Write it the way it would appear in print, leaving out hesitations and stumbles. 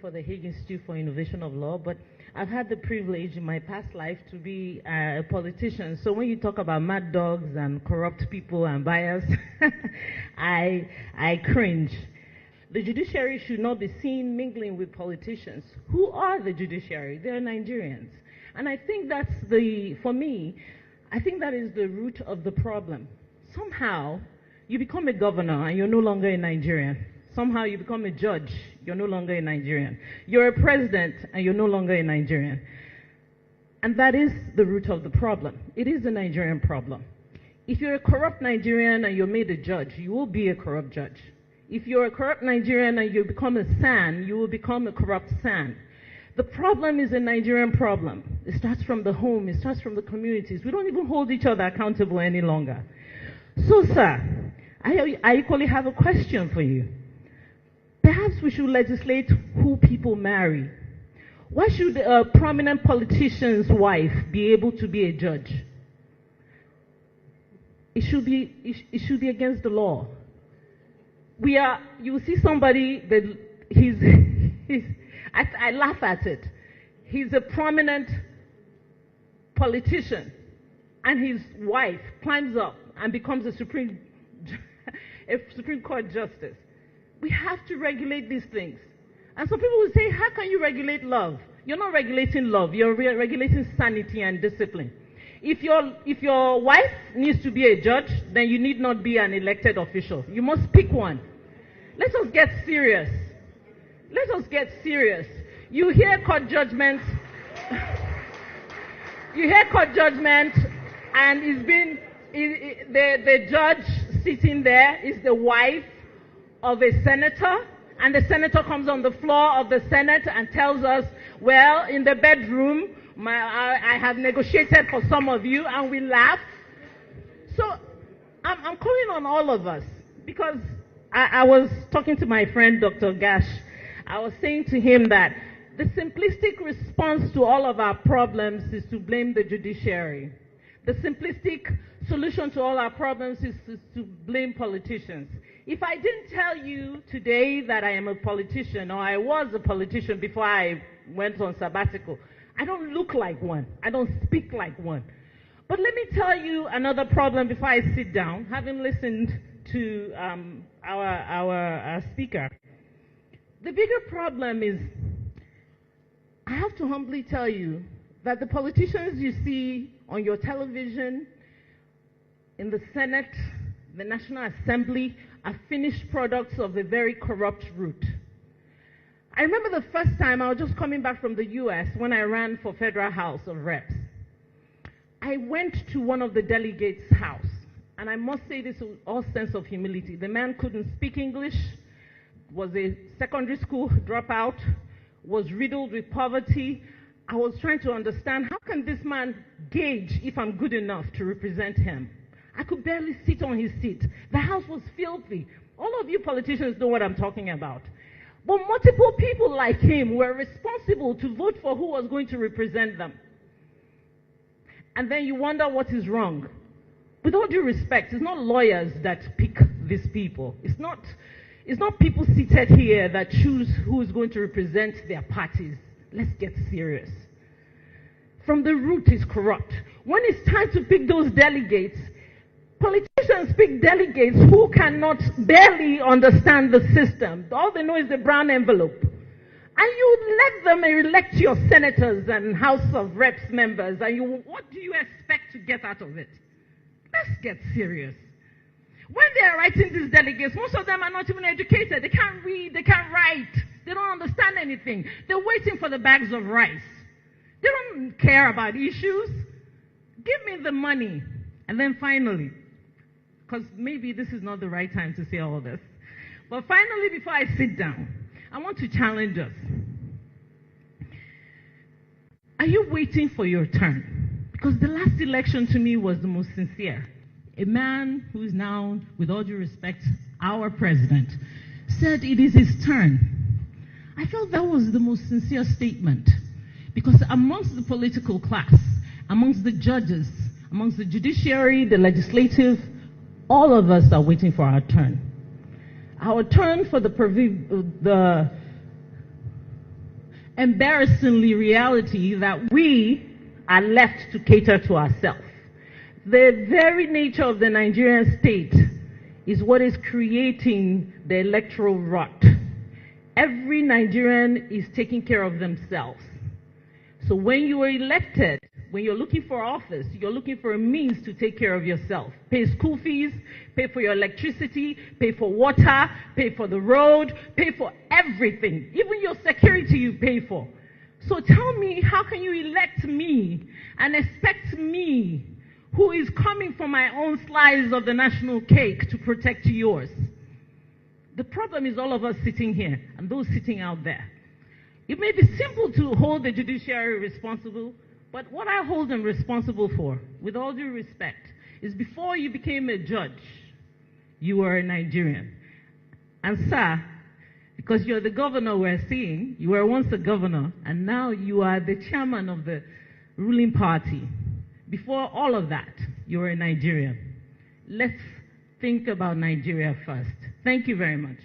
for the Hague Institute for Innovation of Law, but I've had the privilege in my past life to be a politician. So when you talk about mad dogs and corrupt people and bias, I cringe. The judiciary should not be seen mingling with politicians. Who are the judiciary? They're Nigerians. And I think that's for me, I think that is the root of the problem. Somehow, you become a governor and you're no longer a Nigerian. Somehow you become a judge, you're no longer a Nigerian. You're a president and you're no longer a Nigerian. And that is the root of the problem. It is a Nigerian problem. If you're a corrupt Nigerian and you're made a judge, you will be a corrupt judge. If you're a corrupt Nigerian and you become a SAN, you will become a corrupt SAN. The problem is a Nigerian problem. It starts from the home, it starts from the communities. We don't even hold each other accountable any longer. So, sir, I equally have a question for you. Perhaps we should legislate who people marry. Why should a prominent politician's wife be able to be a judge? It should be against the law. You see somebody that I laugh at it. He's a prominent politician, and his wife climbs up and becomes a Supreme Court justice. We have to regulate these things. And some people will say, how can you regulate love? You're not regulating love, you're regulating sanity and discipline. If your wife needs to be a judge, then you need not be an elected official. You must pick one. Let us get serious. Let us get serious. You hear court judgments, and the judge sitting there is the wife of a senator, and the senator comes on the floor of the Senate and tells us, well, in the bedroom, I have negotiated for some of you, and we laugh. So I'm calling on all of us, because I was talking to my friend, Dr. Gash. I was saying to him that the simplistic response to all of our problems is to blame the judiciary. The simplistic solution to all our problems is to blame politicians. If I didn't tell you today that I am a politician, or I was a politician before I went on sabbatical, I don't look like one. I don't speak like one. But let me tell you another problem before I sit down, having listened to our speaker. The bigger problem is, I have to humbly tell you that the politicians you see on your television, in the Senate, the National Assembly, are finished products of a very corrupt root. I remember the first time I was just coming back from the US when I ran for Federal House of Reps. I went to one of the delegates' house, and I must say this with all sense of humility. The man couldn't speak English, was a secondary school dropout, was riddled with poverty. I was trying to understand, how can this man gauge if I'm good enough to represent him? I could barely sit on his seat. The house was filthy. All of you politicians know what I'm talking about. But multiple people like him were responsible to vote for who was going to represent them. And then you wonder what is wrong. With all due respect, it's not lawyers that pick these people. It's not people seated here that choose who is going to represent their parties. Let's get serious. From the root, it's corrupt. When it's time to pick those delegates, politicians pick delegates who cannot barely understand the system. All they know is the brown envelope. And you let them elect your senators and House of Reps members, and what do you expect to get out of it? Let's get serious. When they are writing these delegates, most of them are not even educated. They can't read, they can't write. They don't understand anything. They're waiting for the bags of rice. They don't care about issues. Give me the money. And then finally, because maybe this is not the right time to say all this, but finally, before I sit down, I want to challenge us. Are you waiting for your turn? Because the last election to me was the most sincere. A man who is now, with all due respect, our president, said it is his turn. I felt that was the most sincere statement, because amongst the political class, amongst the judges, amongst the judiciary, the legislative, all of us are waiting for our turn. Our turn for the embarrassingly reality that we are left to cater to ourselves. The very nature of the Nigerian state is what is creating the electoral rot. Every Nigerian is taking care of themselves. So when you are elected, when you're looking for office, you're looking for a means to take care of yourself. Pay school fees, pay for your electricity, pay for water, pay for the road, pay for everything. Even your security you pay for. So tell me, how can you elect me and expect me, who is coming from my own slice of the national cake, to protect yours? The problem is all of us sitting here and those sitting out there. It may be simple to hold the judiciary responsible, but what I hold them responsible for, with all due respect, is before you became a judge, you were a Nigerian. And sir, because you're the governor we're seeing, you were once a governor, and now you are the chairman of the ruling party. Before all of that, you were a Nigerian. Let's think about Nigeria first. Thank you very much.